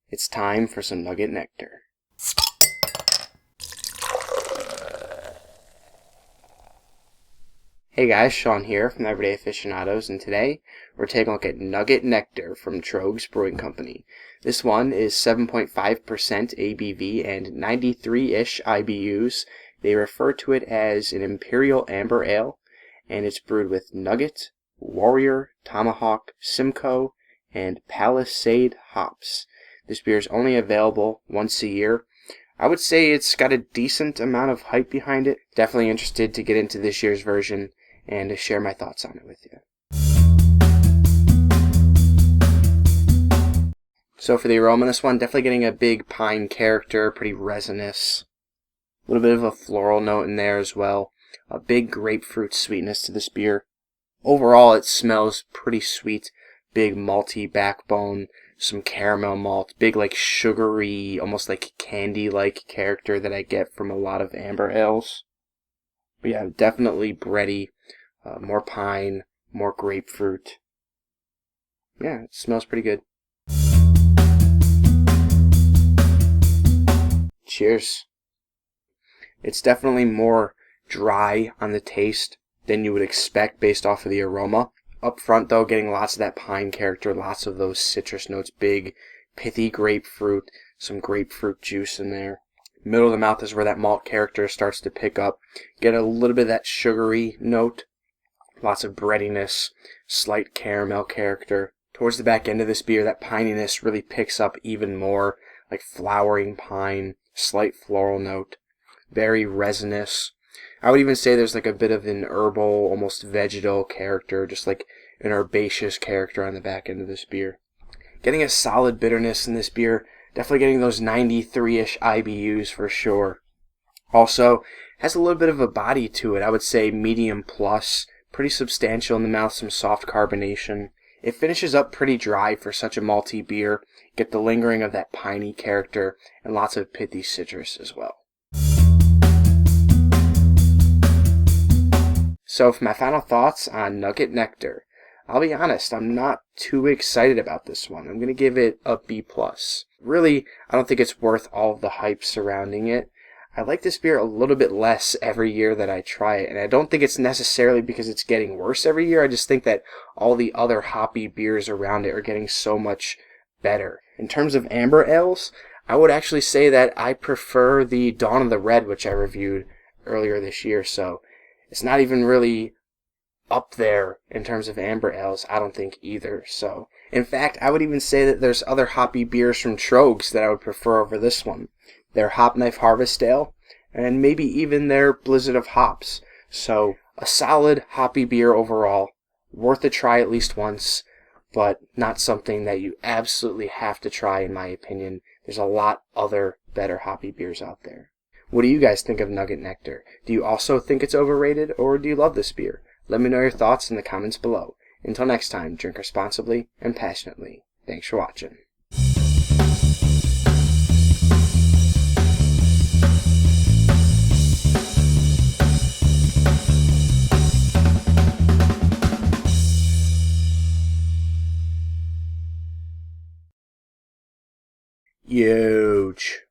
It's time for some Nugget Nectar. Hey guys, Shawn here from Everyday Aficionados, and today we're taking a look at Nugget Nectar from Troegs Brewing Company. This one is 7.5% ABV and 93-ish IBUs. They refer to it as an Imperial Amber Ale, and it's brewed with Nugget, Warrior, Tomahawk, Simcoe, and Palisade hops. This beer is only available once a year. I would say it's got a decent amount of hype behind it. Definitely interested to get into this year's version and to share my thoughts on it with you. So for the aroma in this one, definitely getting a big pine character, pretty resinous. A little bit of a floral note in there as well. A big grapefruit sweetness to this beer. Overall, it smells pretty sweet. Big malty backbone, some caramel malt, big like sugary, almost like candy-like character that I get from a lot of amber ales. But yeah, definitely bready, more pine, more grapefruit. Yeah, it smells pretty good. Cheers. It's definitely more dry on the taste than you would expect based off of the aroma. Up front though, getting lots of that pine character, lots of those citrus notes, big pithy grapefruit, some grapefruit juice in there. Middle of the mouth is where that malt character starts to pick up. Get a little bit of that sugary note, lots of breadiness, slight caramel character. Towards the back end of this beer, that pininess really picks up even more, like flowering pine, slight floral note, very resinous. I would even say there's like a bit of an herbal, almost vegetal character, just like an herbaceous character on the back end of this beer. Getting a solid bitterness in this beer, definitely getting those 93-ish IBUs for sure. Also, has a little bit of a body to it, I would say medium plus, pretty substantial in the mouth, some soft carbonation. It finishes up pretty dry for such a malty beer. Get the lingering of that piney character and lots of pithy citrus as well. So for my final thoughts on Nugget Nectar, I'll be honest, I'm not too excited about this one. I'm going to give it a B+. Really, I don't think it's worth all of the hype surrounding it. I like this beer a little bit less every year that I try it, and I don't think it's necessarily because it's getting worse every year. I just think that all the other hoppy beers around it are getting so much better. In terms of amber ales, I would actually say that I prefer the Dawn of the Red, which I reviewed earlier this year, so it's not even really up there in terms of amber ales, I don't think either. So, in fact, I would even say that there's other hoppy beers from Troegs that I would prefer over this one. Their Hop Knife Harvest Ale, and maybe even their Blizzard of Hops. So, a solid hoppy beer overall, worth a try at least once, but not something that you absolutely have to try in my opinion. There's a lot other better hoppy beers out there. What do you guys think of Nugget Nectar? Do you also think it's overrated, or do you love this beer? Let me know your thoughts in the comments below. Until next time, drink responsibly and passionately. Thanks for watching. Huge.